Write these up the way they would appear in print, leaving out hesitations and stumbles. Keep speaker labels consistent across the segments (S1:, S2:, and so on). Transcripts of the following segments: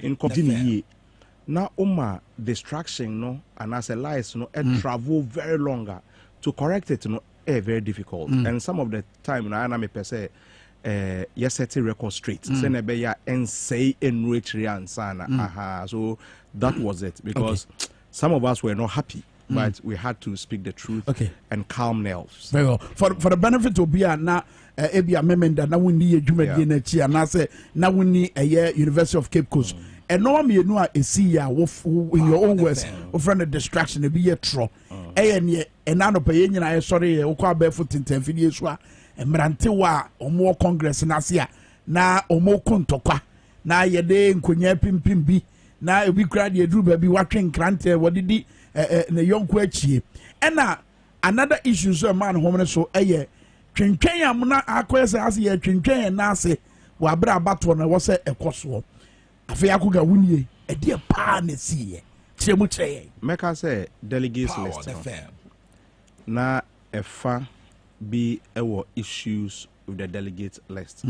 S1: in continue. Now, distraction, no, and as a lies, no, and travel very longer to correct it, no, very difficult. And some of the time, no, I per se, yes, set a record straight. Senebeya and say enrich and sana. So that was it because some of us were not happy. But we had to speak the truth and calm nerves.
S2: Very well. For the benefit of Bia na Ebia Memenda na wuni ejumadi na chi na say na wuni University of Cape Coast. And no me no a see ya in your own words of friend distraction be ye tro. And na no pay nyina sorry e kwa barefoot tintenfidie so a emrante wa omo congress na ase na omo kontokwa na ye de nkonya pimpim bi na ebi kra de eduru ba bi watwe nkrante wodidi na yonko achie. And another issue so man home so twentwen amuna akoyese ase ye twentwen na ase wa bra abato na wo se ekoso afi akoga wunie e de pa na siye chemu cheye
S1: meka say delegates list na efa be ewo issues with the delegate list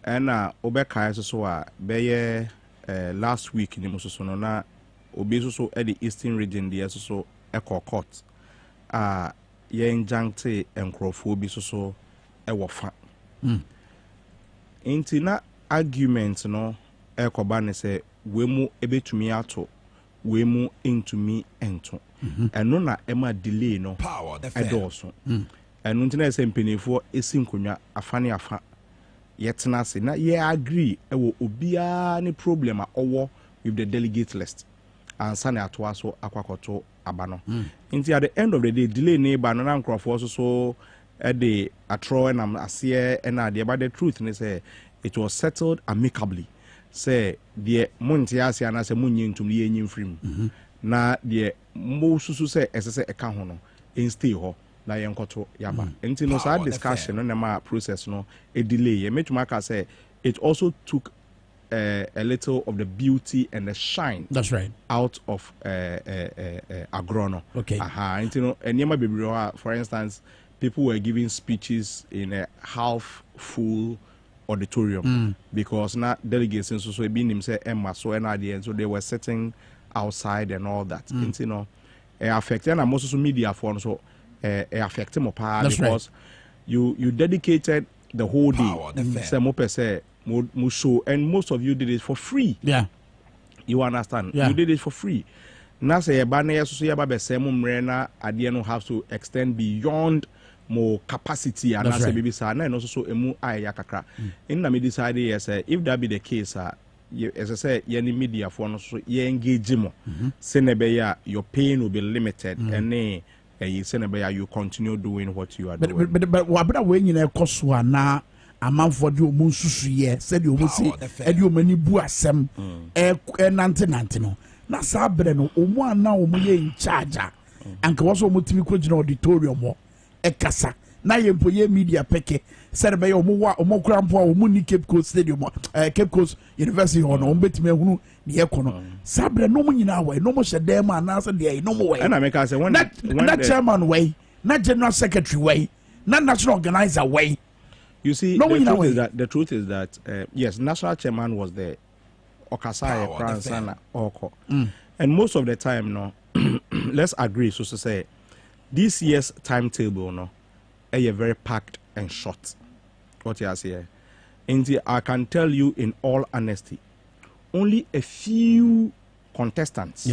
S1: and obeka so a beye last week ni musoso no na obi so at the eastern region there so eko court ye injuncte enkrofo bi so ewo fa intina argument no ekoba ne se we mu ebetumi ato we mu intumi ento eno na ema delay no edoso eno ntina se mpenifo esinkonwa afane afa yetena se na ye agree ewo obia ne problem a owo with the delegate list and sane atwa so akwakoto abano nti at the end of the day delay ne ba no na nkrofo so the atro and am ase na the about the truth ne say it was settled amicably say the montiasia na say munyi ntumli yenyi mfrim na the mo susu say esese eka ho no in stay ho na yenkoto yaba nti no sa discussion no na ma process no a delay metuma ka say it also took a little of the beauty and the shine out of agrono. And you know, and for instance, people were giving speeches in a half full auditorium because now delegates and so being himself Emma so and so they were sitting outside and all that. And you know, affecting and most social media for so affecting more because you dedicated the whole day. Show, and most of you did it for free.
S2: Yeah,
S1: you understand. You did it for free. Now say banner so ya ba be say mumrena adie have to extend beyond more capacity and say baby sa na no so emu aya kakra. In na me decide yes if that be the case as I say any media for no so ye engage mo. Say na be ya your pain will be limited and say na be ya you continue doing what you are doing.
S2: But what better way you koswa na amanfo de omo susu ye said you say e de omani bu asem nante no na sa bre no omo ana omo ye in charge anka wo so omo timi ko gina auditorium mo kasa na ye mpo ye media peke said be omo wa omo kura mpo omo ni Cape Coast Stadium Cape Coast University ho no omo betimi ehunu ne ye kono sa bre no mo nyina wa no mo hyede ma na sa de no mo we
S1: na make say when
S2: na chairman way na general secretary way na national organizer way.
S1: You see, the truth is that yes, national chairman was there, Okasai, Pransana, Oko, and most of the time, no, let's agree, so to say, this year's timetable, no, is very packed and short. What you say, and I can tell you in all honesty, only a few contestants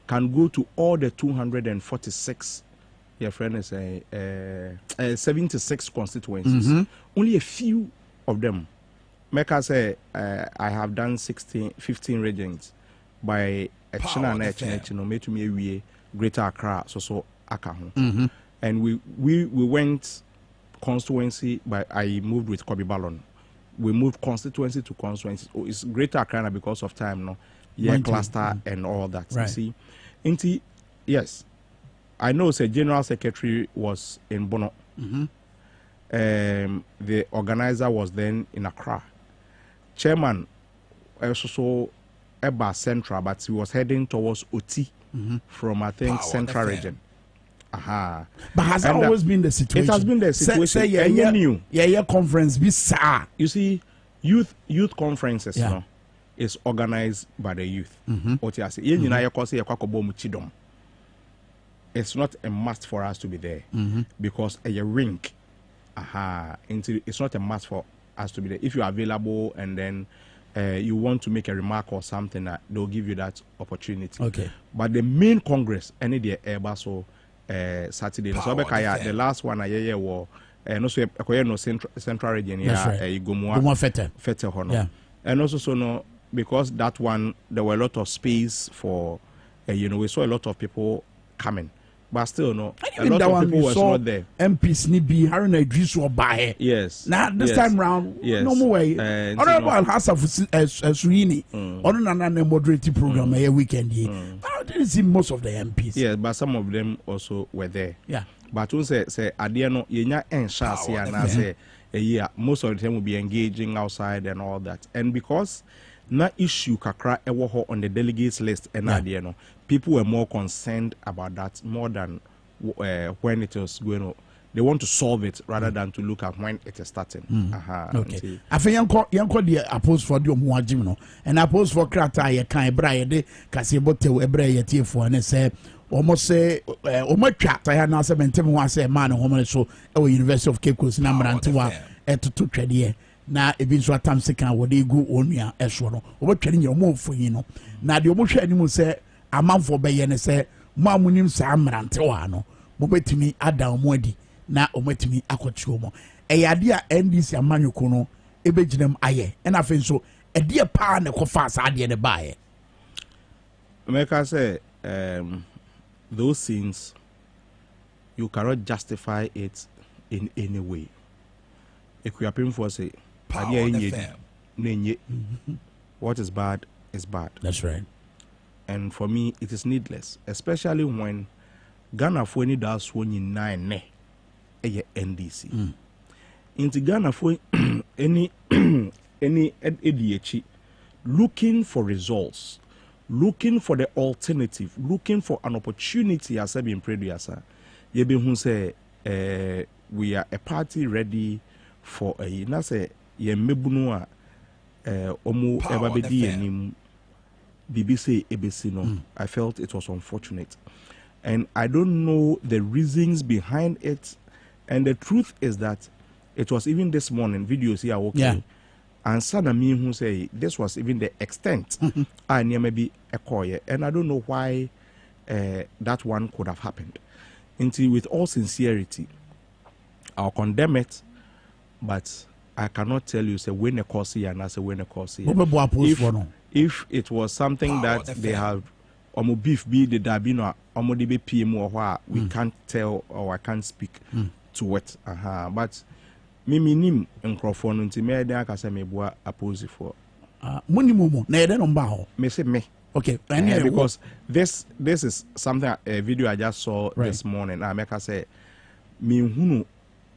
S1: can go to all the 246. Your friend is 76 constituencies. Only a few of them. Meka say I have done 15 regions by a China made to me Greater Accra so Akaho. And we went constituency by I moved with Kobe Ballon. We moved constituency to constituency. Oh, it's Greater Accra because of time, no. Yeah, cluster and all that. You see, Inti, yes. I know the General Secretary was in Bono. The organizer was then in Accra. Chairman also Eba Central, but he was heading towards Oti from I think Central region.
S2: But has that always been the situation?
S1: It has been the situation.
S2: Yeah, conference be sa.
S1: You see, youth conferences, no. is organized by the youth. What you say? It's not a must for us to be there because a ring. It's not a must for us to be there. If you are available and then you want to make a remark or something, they'll give you that opportunity.
S2: Okay.
S1: But the main congress, any day, so Saturday. So the last one I was no central region.
S2: Gomua
S1: Fete Hono. Yeah. And also so no because that one there were a lot of space for we saw a lot of people coming. But still, no. A lot of people was not there.
S2: MPs ni be Harun Idris or buy.
S1: Yes.
S2: Now this time round, no more way. Honorable Al-Hassan Suini, on an moderating program a weekend. I didn't see most of the MPs.
S1: Yes, but some of them also were there.
S2: Yeah.
S1: But who say Adiano, yenya and Shasi and I say a year, most of the time will be engaging outside and all that. And because na issue kakra ewo on the delegates list and Adiano, people were more concerned about that more than when it was going on. They want to solve it rather than to look at when it is starting.
S2: Okay. I think yanko the oppose for the omuajim no, and oppose for krata ye kan ebra ye de kase bote ebra ye tiefo and say almost say omatwa ta na say mentem ho say man ho so e University of Cape Coast na mrante wa etoto twede na ebi nso atam sekan wo de gu onua eso no obotwere nye omo ofoyin no na de omohwe animu say amanfo beye ne say mo amunim sa amrante wa no mo betimi ada omo adi na omatimi akotwe omo eyade a NDC amanyoko no ebeginem aye na afen so ede pa na kofa sa ade ne baaye
S1: Minkah say those things you cannot justify it in any way. Equiapim for say what is bad is bad.
S2: That's right.
S1: And for me, it is needless, especially when Ghana for any does one in 9 a NDC. Into Ghana for any ADHE looking for results, looking for the alternative, looking for an opportunity as I've been previous. You be who say we are a party ready for a na say ye mebunu a omu ebabedi enim BBC ABC no. I felt it was unfortunate, and I don't know the reasons behind it. And the truth is that it was even this morning videos here okay, and Sana me who say this was even the extent I near maybe a coy, and I don't know why that one could have happened. Until with all sincerity, I'll condemn it, but I cannot tell you say when a course here and I say when a course here. If it was something that they have omo beef be the dabino omo DB PM or what we can't tell or I can't speak to it. But me nim microphone until me dey akasa me boa oppose for.
S2: Money mumu na ede no mba ho.
S1: Me say me.
S2: Okay,
S1: because this is something a video I just saw this morning. I make say me hunu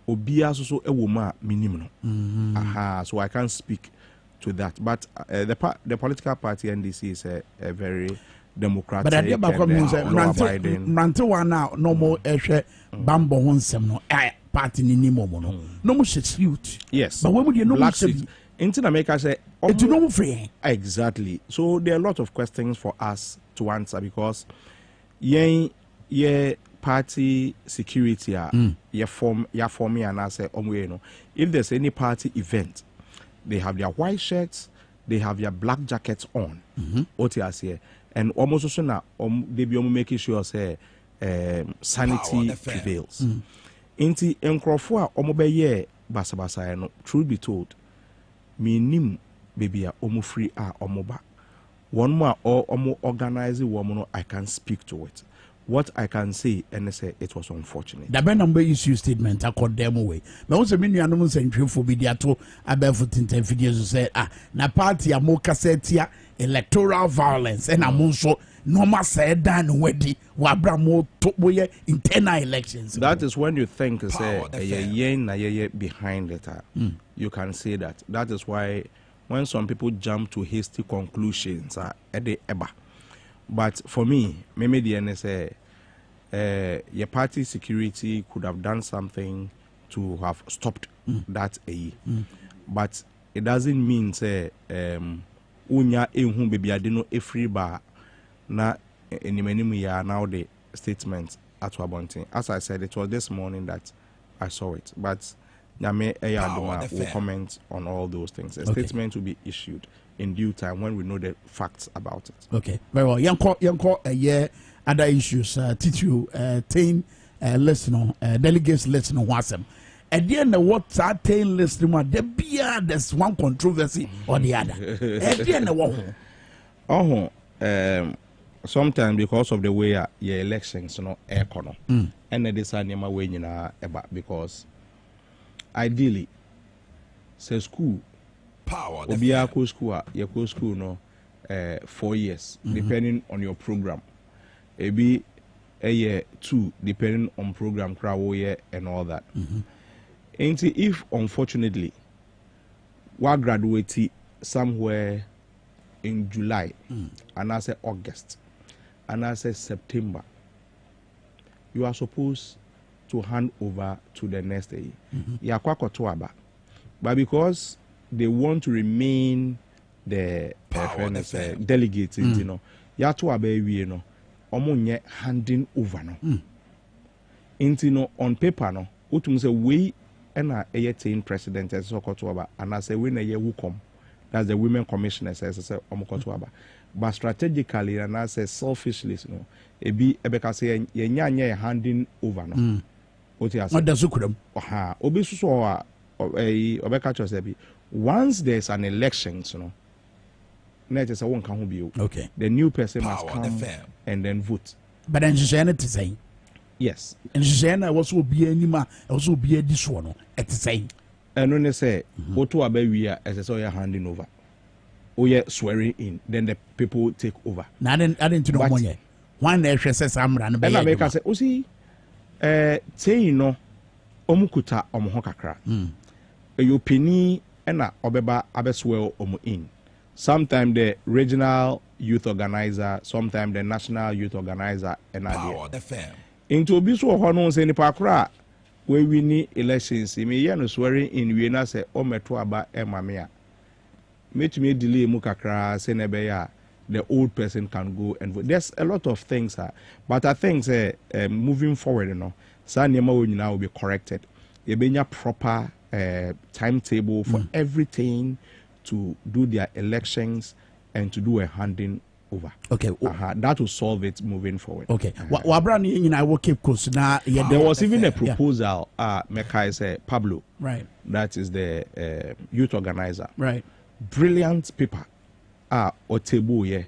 S1: obia so ewo ma minim no. So I can't speak to that. But the political party NDC is a very democratic.
S2: But I get back means Mrante one now no more bambo ho nsem no party ni nimo no. No more shoot.
S1: Yes.
S2: But when would you know
S1: into America say
S2: it's no free.
S1: Exactly. So there are a lot of questions for us to answer because yeah party security ya form and I say if there's any party event, they have their white shirts, they have their black jackets on. OTS and almost also now they be making sure say sanity prevails. Inti enkrofo a omo basabasa no, truth be told, me nim baby a omo free a omo ba. One more or omo organize woman I can speak to it. What I can say and say it was unfortunate.
S2: The number issue statement I called them away. But also mean you know century for media to above 10 videos say na party a mo cassette electoral violence and amonso normal said dan wedi wabramo to boye internal elections.
S1: That is when you think say a behind it. You can say that. That is why when some people jump to hasty conclusions at the eba. But for me, maybe the NSA, your party security could have done something to have stopped that. But it doesn't mean say unya ehun baby ade no efree ba na enimanimu ya now the statement at Wabontin. As I said, it was this morning that I saw it, but Nyame Eyaduma will comment on all those things. A statement will be issued in due time when we know the facts about it.
S2: Okay, very well. Yanko a year other issues. Titu 10 listener delegates listener wasem. At the end of what 10 listener there's one controversy or the other. At the end of what?
S1: Sometimes because of the way your elections econo and the design my way about because ideally say school power the school no 4 years depending on your program maybe a year 2 depending on program crowd and all that and if unfortunately we graduate somewhere in July and I say August and I say September, you are supposed to hand over to the next day. But because they want to remain the delegates, you know, handing over no. On paper no, utum say we and a 18 president as Sokotoaba and I say we na ye who come. That's the women commissioner says but strategically and I say selfishly, you know, ebeka say ye handing over no. What you say?
S2: What does ukudum?
S1: Obi so obeka cho say once there's an election, you know, na just won kan ho bi.
S2: Okay.
S1: The new person must come and then vote.
S2: But then Jane is saying.
S1: Yes.
S2: And Jane also be anima also be this one at the same.
S1: And when they say, "Oto abewiya," as I saw you handing over, oh yeah, swearing in, then the people take over.
S2: I didn't know money. One day says I'm running.
S1: And I make us say, "Oh see, say no, omukuta omuhokakra. You penny and obeba abeswell omu in. Sometimes the regional youth organizer, sometimes the national youth organizer, and idea. Into obiso hono say ni pakra." We win elections, me no swearing in we na say o meto aba e mamea. Make me delay mu kakra say na be ya the old person can go and vote. There's a lot of things but I think moving forward, you know, sa nyema wo nyina will be corrected. You benya proper timetable for everything to do their elections and to do a handing over. Okay. That will solve it moving forward.
S2: Okay. I will keep close now.
S1: There was even a proposal, Minkah say Pablo.
S2: Right.
S1: That is the youth organizer.
S2: Right.
S1: Brilliant paper. Otebu,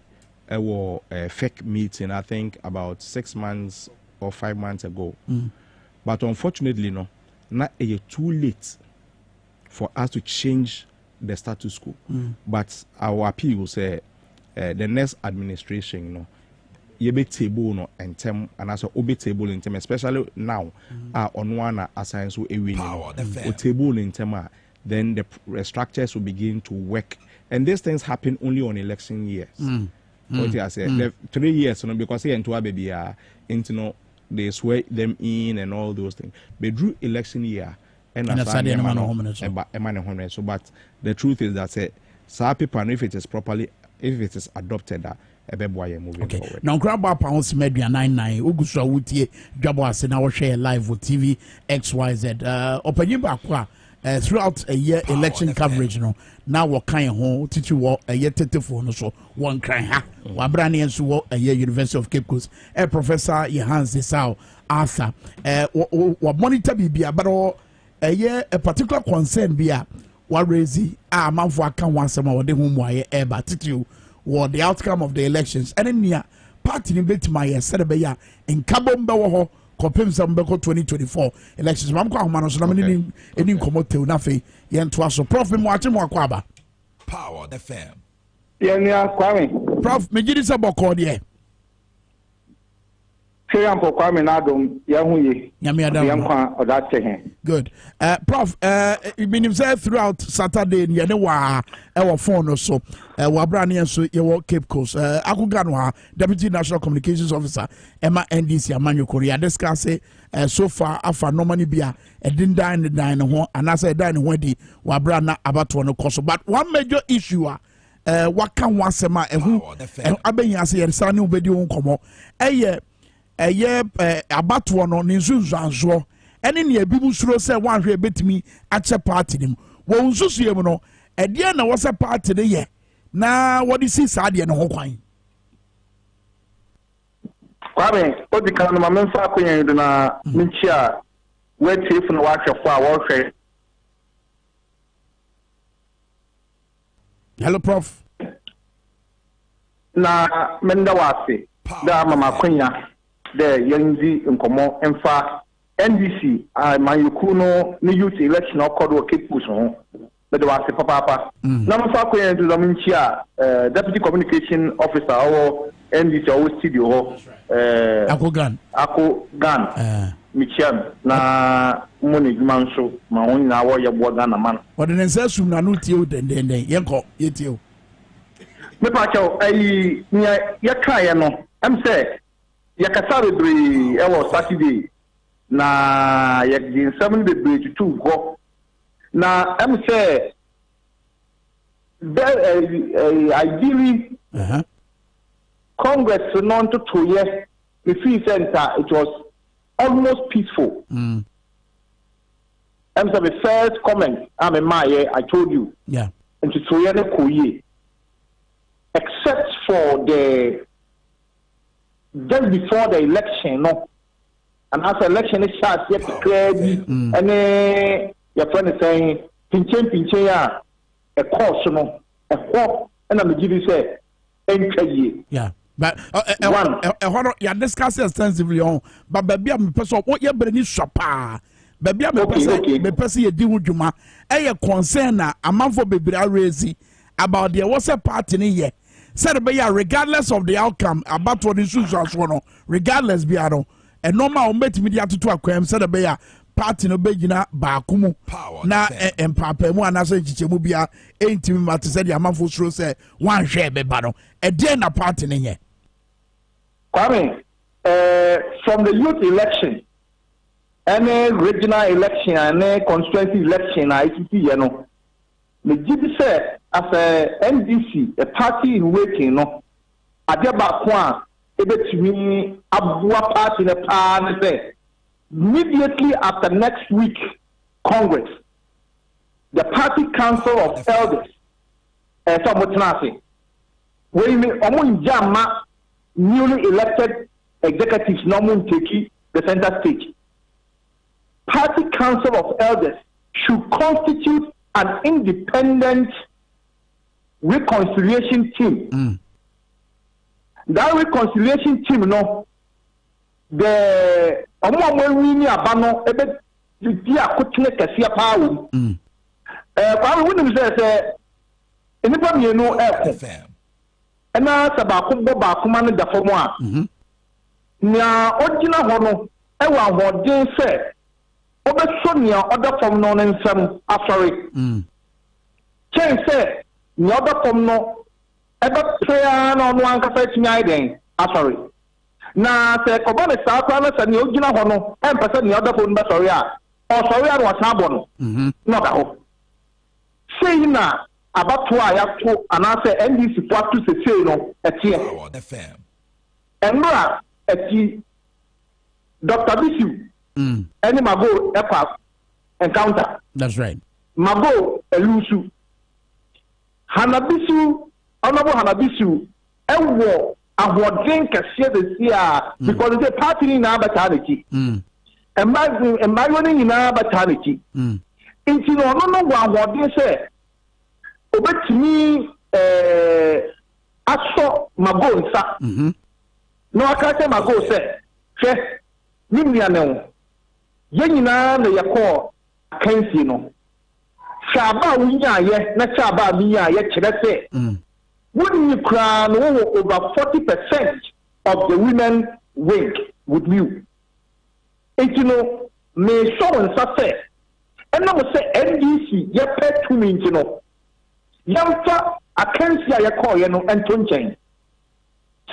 S1: a fake meeting, I think about 6 months or 5 months ago. But unfortunately, no, not too late for us to change the status quo. But our appeal will say the next administration, you know, you be table no and tem and also obe table in tem, especially now on one assigns who a winning table in tema, then the structures will begin to work. And these things happen only on election years. What I say, the 3 years, you know, because here and to baby into no they swear them in and all those things. But drew election year and so but the truth is that say people, if it is properly, if it is adopted, moving forward.
S2: Now, grab up on Media 99, Ugusa Wutie, Dwabo Ase, now share live with TV XYZ. Open back throughout a year election coverage, no. Now what kind of home teach you a year telephone so one crying ha. Wabrani and so a year University of Cape Coast. Professor Yehans Desau Arthur. What monitor be but a year a particular concern be what raise man for account once more the home wire but you or the outcome of the elections and then yeah party in bit my celebrate in Kabom Bawo compare some 2024 elections. I'm going to any come to nothing. Yen to us, Prof. Watching Wakwaba.
S3: Power the fam.
S4: Yeah, Kwame.
S2: Prof. Megidis about Cordia.
S4: Kwame Nadum, Yahuye.
S2: Yamia,
S4: or that thing.
S2: Good. Prof. It been said throughout Saturday, Yanewa, our phone or so. Wabrani and so your Cape Coast. Akuganwa, Deputy National Communications Officer, Emma NDC, Emmanuel Korea. Discuss so far, after no money beer, didn't die in the dine, and as I dine when the Wabrana about one course. But one major issue, waka ho asɛm a ɛho abɛnya ase yɛresa ne wobɛdi wo nkɔmmɔ ɛyɛ abatoɔ no ne nsunsuansoɔ ɛne ne abi mu suro sɛ woanhwɛ ɛbɛtumi akyɛ party no mu wɔ nsusue mu no ɛdeɛ na wɔ sɛ party no yɛ na wɔde si saa deɛ ne ho kwan
S4: Kwame, odi kan no mamemfa akonya do na minchi a wetie fu na wahwefo a wɔhwɛ.
S2: Hello Prof.
S4: Na menda wase da mama akonya de yenzi nkomo emfa NDC mayuku no ni youth election okodo okepus ho. Meda wase papa. Na mfa akonya do na minchi a deputy communication officer or NDC or studio ho
S2: Ako gan
S4: Michiam na money manso ma won na wo ye bo Ghana man
S2: o de nsa sum na no tie o den yenko yetie o
S4: me pa cho ayi ye kae no am say ye kasa bebre e wo Saturday na ye din 7 bebre to go na am say ideally Congress non to 2 years the free center it was almost peaceful. And so the first comment I'm in my I told you.
S2: Yeah.
S4: And to 2 years except for the just before the election, no. And after election is shot, yet clearly and your friend is saying pinche ya a course no a hope and I'm giving say
S2: yeah. But you discuss extensively on but baby I'm person what you bring shop baby I'm person you deal with juma a concern na amanfo bebre raise about the what's a party ni here said be regardless of the outcome about what issues as one regardless be ado and normal met media to akwam said be party no begina baako mu na empapa mu anase chichemu bia entimi mate said the amanfo suro say wan hwe be ba no e dey na party ni here
S4: Kwame, from the youth election, any regional election, any constituency election, you know, the GD said as a NDC, a party in waiting, no, Adeba Kwan, me Abua party in a pan, immediately after next week, Congress, the party council of elders, Oman Atenase, we Jama. Newly elected executives normally take the center stage. Party Council of Elders should constitute an independent reconciliation team. That reconciliation team, no, the Omo Abano ebe di akotene kese paawo. Kwame wonu say enipa mienu eko. Ena sabako bo bakuma no da fomo a nya ogina ho no e wa hodin se obeso nya oda fom no nsam afori chen se nya oda fom no e be prayer no no anka timi aiden afori na se ko ba ne sa kwa na se nya ogina ho no e mpese nya oda fom be sorry a o sorry a no wasabo no no da ho sei na abato a yato anase NDC kwatu sesei no etie enra eti Dr. Bisu any mago ekwa encounter
S2: that's right
S4: mago elusu Hanabisu honorable Hanabisu ewo ahoden kese de sia because the party na abataniki emagoni na abataniki inti no wa ahoden se obetimi aso mago nsa no akase mago se hwe nimia ne ye nyina na yakọ kansi no shaba wunya ye na shaba biya ye kire se wouldn't you cry no over 40% of the women wing with you you know me so nsa se ena mo se NDC ye pay 2 minutes no yamfa akansi a yakọ ye no ento nchen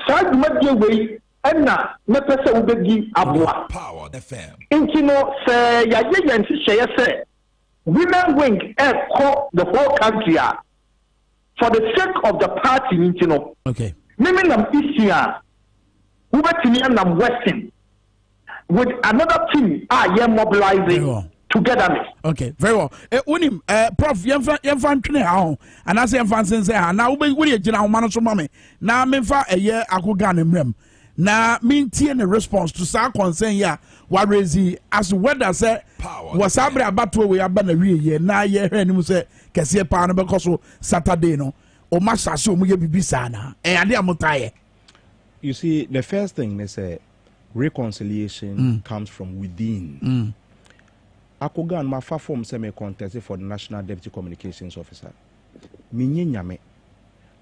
S4: sa dwumadie wei ena mepese ubegi aboa intino se yaye yanti sheye se women wing call the whole country for the sake of the party, you know.
S2: Okay.
S4: Maybe nam Eastern, who bet me and nam Western with another team. Yeah, mobilizing togetherness.
S2: Okay, very well. Unim, Prof, yemfa ntwene ha and I say yemfa sense ha na we gina ho man so mame na memfa eye akoga ne mrem na mintie ne response to sa concern ya wa raise as whether say was abre abato we aba na wie ye na ye hwanim say kese pa no bekoso Saturday no o ma sase o mu ye bibisa na ade amotaye.
S1: You see, the first thing they say reconciliation comes from within. Akogan ma fa form say me contest for the National Deputy Communications Officer. Minye nyame.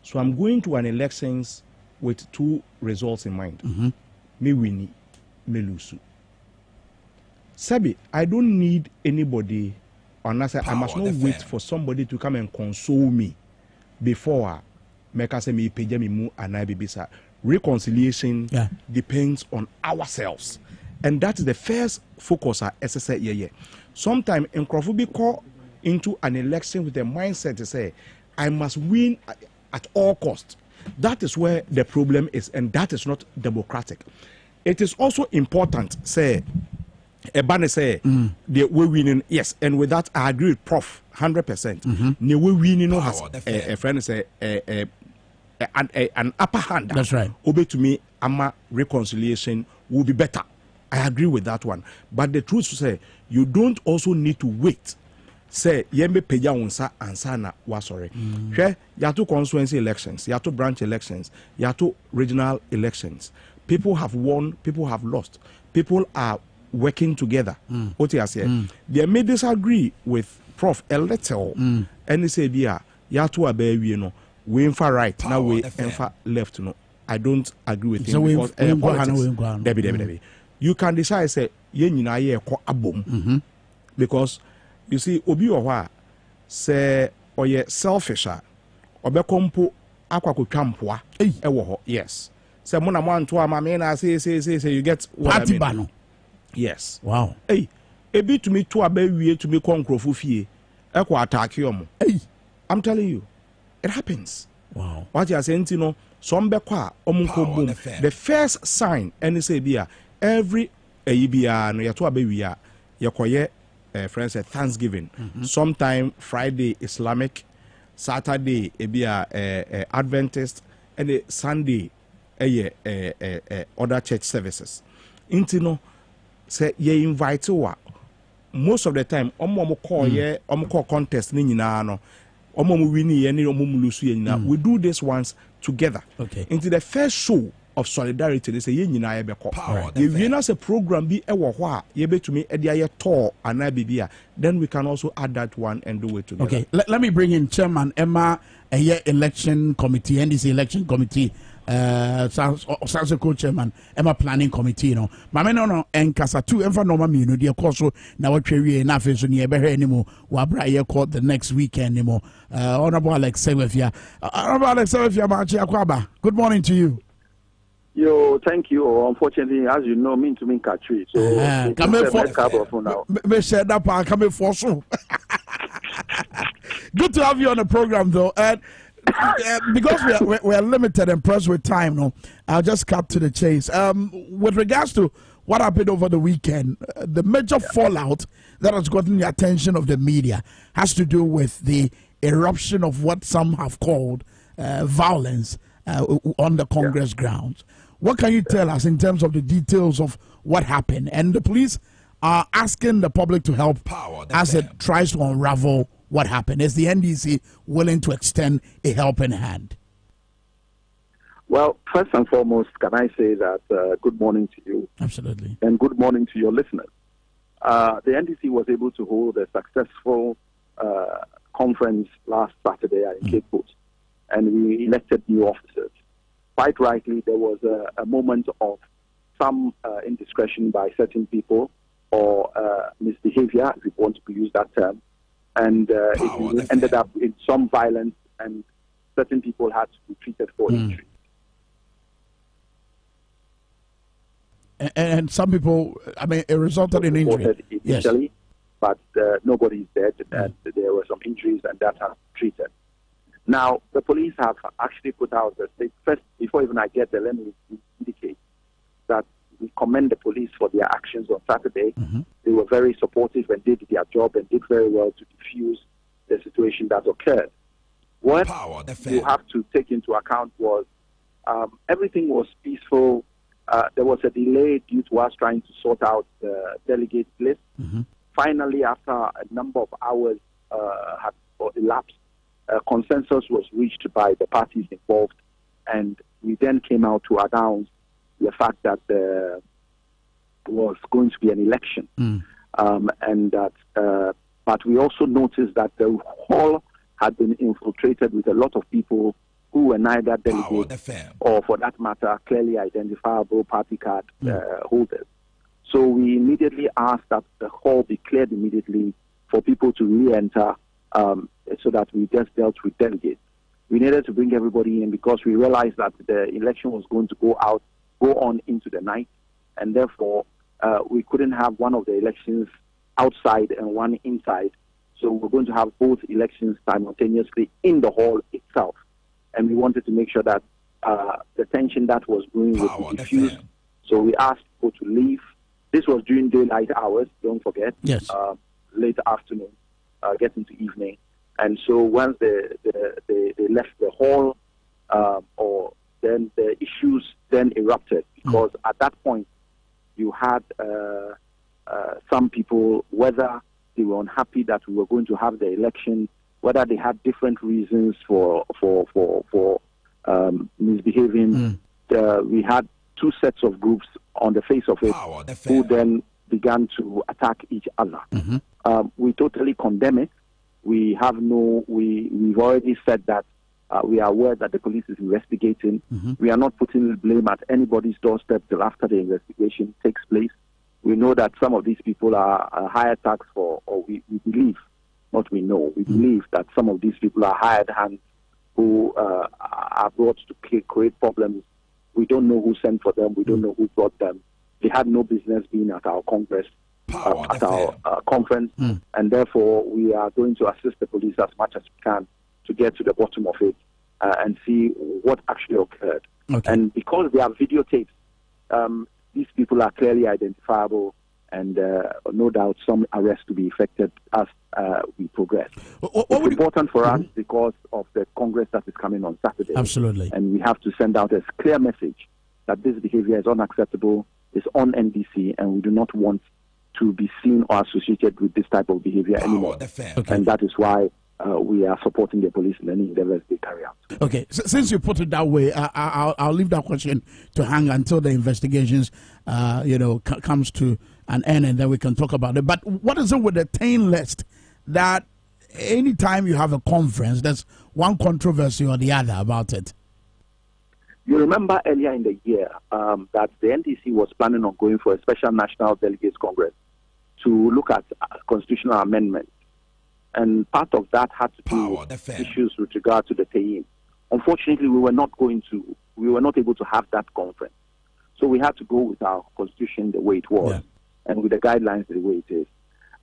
S1: So I'm going to an elections with two results in mind. Me wini, me lose. Sabi, I don't need anybody, unless I must not wait for somebody to come and console me before make us say me peja me mu anai bibisa. Reconciliation depends on ourselves. And that is the first focus at SSA. Sometimes in Crawford call into an election with a mindset to say, I must win at all costs. That is where the problem is, and that is not democratic. It is also important, say, Ebane say, the we winning, yes, and with that I agree with Prof 100%. The we winning has a friend say an upper hand.
S2: That's right.
S1: Obey to me, ama reconciliation will be better. I agree with that one. But the truth to say, you don't also need to wait. Say, yembe peja unsa ansana wa sorry. Yato constituency elections, yato branch elections, yato regional elections. People have won, people have lost. People are working together. What you say? They may disagree with Prof a little. And they say, yeah, yato abe you know, we infa right, now we infa left. No, I don't agree with him
S2: so
S1: because
S2: politics.
S1: Debbie. You can decide say ye nyina ye ko abom because you see obi ohwa say oye selfish a obekompo akwakotwa mpoa ewo ho yes say mo na mo anto ama me na say you get what
S2: party
S1: I mean.
S2: Bano.
S1: Yes.
S2: Wow.
S1: Hey, ebi to me to abawie to me konkrofo fie ekwa attack yomo.
S2: Hey,
S1: I'm telling you it happens.
S2: wow.
S1: What you saying no some bekwa omunko boom. The first sign any say bia every ayibia no yato abewia yakoye friends say Thanksgiving sometime Friday Islamic, Saturday ebia Adventist, and Sunday other church services intino say ye invite wa most of the time call contest ni nyina no wini ye ni lose ye nyina we do this once together.
S2: Okay.
S1: Into the first show of solidarity they say ye nyina ye beko ye win as a program be ewo ho a ye betumi e dia ye tour ana bibia then we can also add that one and do it together.
S2: Okay, let me bring in Chairman Emma election committee, NDC election committee, South co-chairman Emma planning committee. No, mama no and kasa two emfa no mama no de course na what we na fe so ne be here anymore. Wabra ye court the next weekend anymore. Honorable Alex Sewefia, Machi Akwaba. Good morning to you.
S5: Yo, thank you. Unfortunately, as you know, me to Minkah tree. So
S2: me share that part. Come for so. Good to have you on the program, though. And because we are limited and pressed with time, no, I'll just cut to the chase. With regards to what happened over the weekend, the major fallout that has gotten the attention of the media has to do with the eruption of what some have called violence on the Congress grounds. What can you tell us in terms of the details of what happened? And the police are asking the public to help as it tries to unravel what happened. Is the NDC willing to extend a helping hand?
S5: Well, first and foremost, can I say that good morning to you.
S2: Absolutely.
S5: And good morning to your listeners. The NDC was able to hold a successful conference last Saturday in Cape Coast, and we elected new officers. Quite rightly, there was a moment of some indiscretion by certain people or misbehavior, if you want to use that term, and it ended up in some violence, and certain people had to be treated for injury.
S2: And some people, I mean, it resulted in injury.
S5: Initially,
S2: yes.
S5: But nobody is dead, and there were some injuries, and that has been treated. Now, the police have actually put out a statement. First, before even I get there, let me indicate that we commend the police for their actions on Saturday. They were very supportive and did their job and did very well to defuse the situation that occurred. What you have to take into account was everything was peaceful. There was a delay due to us trying to sort out the delegate list. Finally, after a number of hours had elapsed, consensus was reached by the parties involved, and we then came out to announce the fact that there was going to be an election, and that. But we also noticed that the hall had been infiltrated with a lot of people who were neither delegates or, for that matter, clearly identifiable party card holders. So we immediately asked that the hall be cleared immediately for people to re-enter, so that we just dealt with delegates. We needed to bring everybody in because we realized that the election was going to go on into the night, and therefore we couldn't have one of the elections outside and one inside. So we're going to have both elections simultaneously in the hall itself. And we wanted to make sure that the tension that was brewing would be diffused. So we asked people to leave. This was during daylight hours, don't forget.
S2: Yes.
S5: Late afternoon, getting to evening. And so once they left the hall, then the issues then erupted, because at that point you had some people, whether they were unhappy that we were going to have the election, whether they had different reasons for misbehaving. We had two sets of groups on the face of it who then began to attack each other. We totally condemn it. We've already said that we are aware that the police is investigating. We are not putting blame at anybody's doorstep till after the investigation takes place. We know that some of these people are hired thugs we believe, not we know, we believe that some of these people are hired hands who are brought to create problems. We don't know who sent for them. We don't know who brought them. They had no business being at our Congress, at our conference, and therefore we are going to assist the police as much as we can to get to the bottom of it and see what actually occurred. And because they are videotapes, these people are clearly identifiable, and no doubt some arrests to be effected as we progress. It's important for us because of the Congress that is coming on Saturday.
S2: Absolutely.
S5: And we have to send out a clear message that this behavior is unacceptable, is on NDC, and we do not want to be seen or associated with this type of behavior anymore. And that is why we are supporting the police in any endeavors they carry out.
S2: Okay, so since you put it that way, I'll leave that question to hang until the investigations, comes to an end, and then we can talk about it. But what is it with the 10 list that anytime you have a conference, there's one controversy or the other about it?
S5: You remember earlier in the year that the NDC was planning on going for a special National Delegates Congress to look at constitutional amendments. And part of that had to do with issues with regard to the Tayin. Unfortunately, we were not able to have that conference. So we had to go with our constitution the way it was, and with the guidelines the way it is.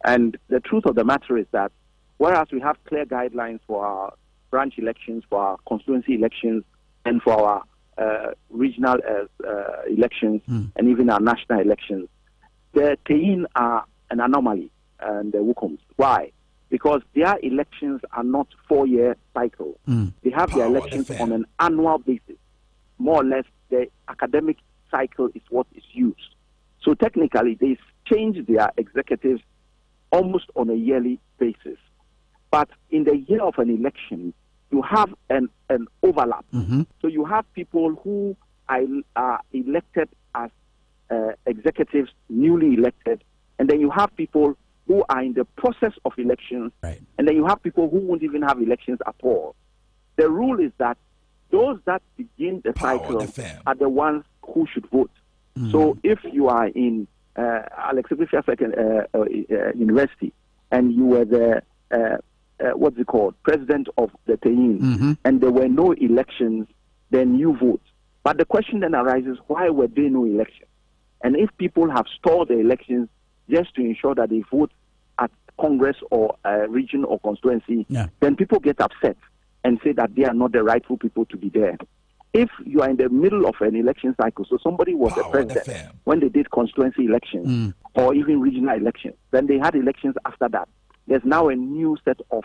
S5: And the truth of the matter is that whereas we have clear guidelines for our branch elections, for our constituency elections, and for our regional elections, and even our national elections, the Tayin are an anomaly, and the Wukoms. Why? Because their elections are not 4-year cycles. They have their elections on an annual basis. More or less, the academic cycle is what is used. So technically, they change their executives almost on a yearly basis. But in the year of an election, you have an overlap. So you have people who are elected as executives, newly elected, and then you have people who are in the process of elections, and then you have people who won't even have elections at all. The rule is that those that begin the cycle are the ones who should vote. So if you are in Alexandria University and you were the president of the Tayin, and there were no elections, then you vote. But the question then arises, why were there no elections? And if people have stalled the elections just to ensure that they vote at Congress or region or constituency, then people get upset. and say that they are not the rightful people to be there. If you are in the middle of an election cycle, so somebody was a president when they did constituency elections or even regional elections, then they had elections after that. There's now a new set of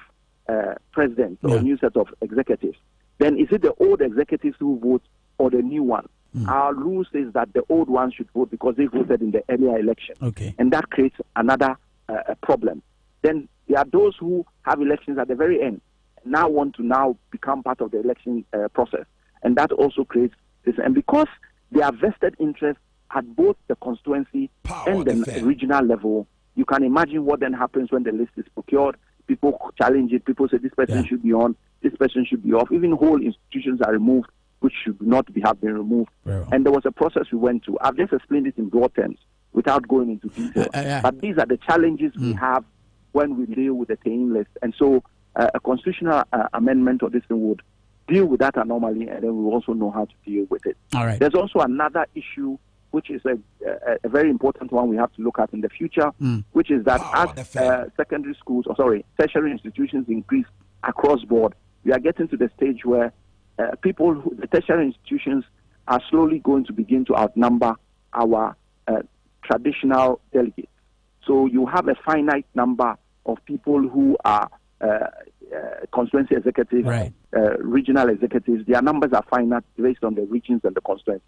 S5: presidents or a new set of executives. Then is it the old executives who vote or the new one? Our rule says that the old ones should vote because they voted in the earlier election.
S2: Okay.
S5: And that creates another problem. Then there are those who have elections at the very end, now want to become part of the election process. And that also creates this. And because they are vested interests at both the constituency and the regional level, you can imagine what then happens when the list is procured. People challenge it. People say this person should be on, this person should be off. Even whole institutions are removed, which should not have been removed. And there was a process we went to. I've just explained it in broad terms without going into detail. But these are the challenges we have when we deal with the Tein list. And so a constitutional amendment or this thing would deal with that anomaly, and then we also know how to deal with it.
S2: All right.
S5: There's also another issue, which is a very important one we have to look at in the future, which is that as secondary schools, tertiary institutions increase across board, we are getting to the stage where the tertiary institutions are slowly going to begin to outnumber our traditional delegates. So you have a finite number of people who are constituency executives, regional executives. Their numbers are finite based on the regions and the constituencies.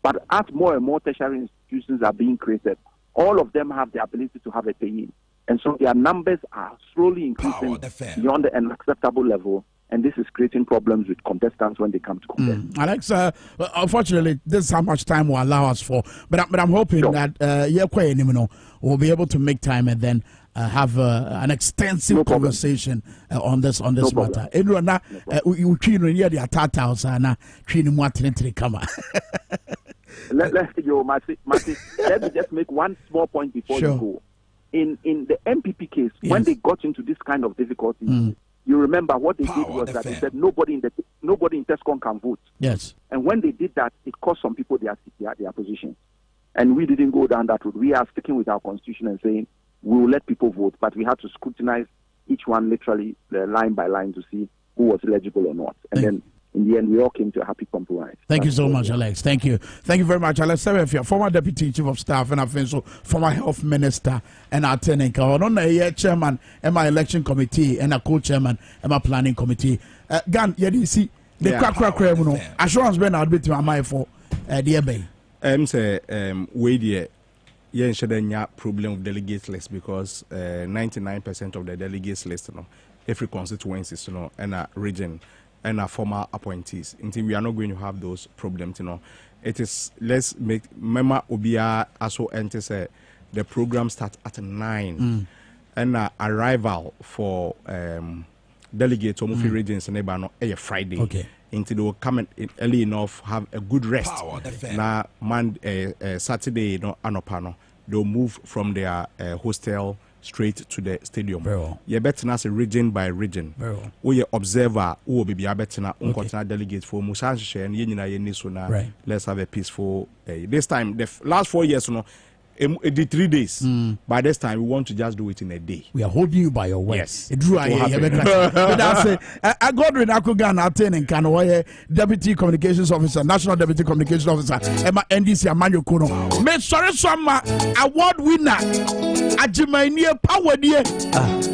S5: But as more and more tertiary institutions are being created, all of them have the ability to have a pay-in. And so their numbers are slowly increasing beyond an acceptable level. And this is creating problems with contestants when they come to contest.
S2: Alex, unfortunately, this is how much time will allow us for. But I'm hoping that we'll be able to make time and then have an extensive conversation on this matter.
S5: Let me just make one small point before you go. In the MPP case, when they got into this kind of difficulty, you remember what they did was that they said nobody in TESCON can vote.
S2: Yes.
S5: And when they did that, it cost some people their positions. And we didn't go down that route. We are sticking with our constitution and saying we will let people vote, but we have to scrutinize each one literally line by line to see who was eligible or not. And then in the end, we all came to a happy compromise.
S2: Thank you so much, Alex. Thank you. Thank you very much, Alex Sebefia, former Deputy Chief of Staff, and also former Health Minister, and our tenant, Chairman, and my Election Committee, and a co-chairman, and my Planning Committee. Gan, you see, the crack, assurance Ben, I'll be to my for the Abbey.
S1: Say, wait, yeah, shouldn't problem of delegates list because 99% of the delegates list, every constituency, and a region. And our former appointees. Until we are not going to have those problems, It is, let's make, Mema Obia also enters the program starts at 9. And arrival for delegates or movie regions and neighbor a Friday.
S2: Okay.
S1: Until they will come in early enough, have a good rest. Now, Saturday, Anopano, they'll move from their hostel straight to the stadium. You better not say region by region. We observer who will be better not delegate for Musashi and Yenina. Let's have a peaceful this time. The last 4 years, it did 3 days. By this time, we want to just do it in a day.
S2: We are holding you by your word.
S1: Yes.
S2: I Godwin Akugan attending Kanoye, Deputy Communications Officer, National Deputy Communications Officer, Emma NDC Emmanuel Kuno. Make sorry some award winner. Ajimainia Power Dear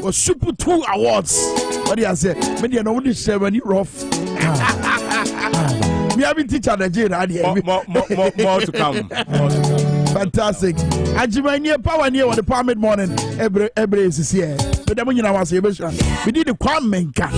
S2: or Super 2 awards. What do you say? Many are only 7 rough. We have been teaching the jail.
S1: More to come.
S2: Fantastic. Ajimainia Power near on the Palm morning. Every is here. But then when you know, we did the Kwame Minkah.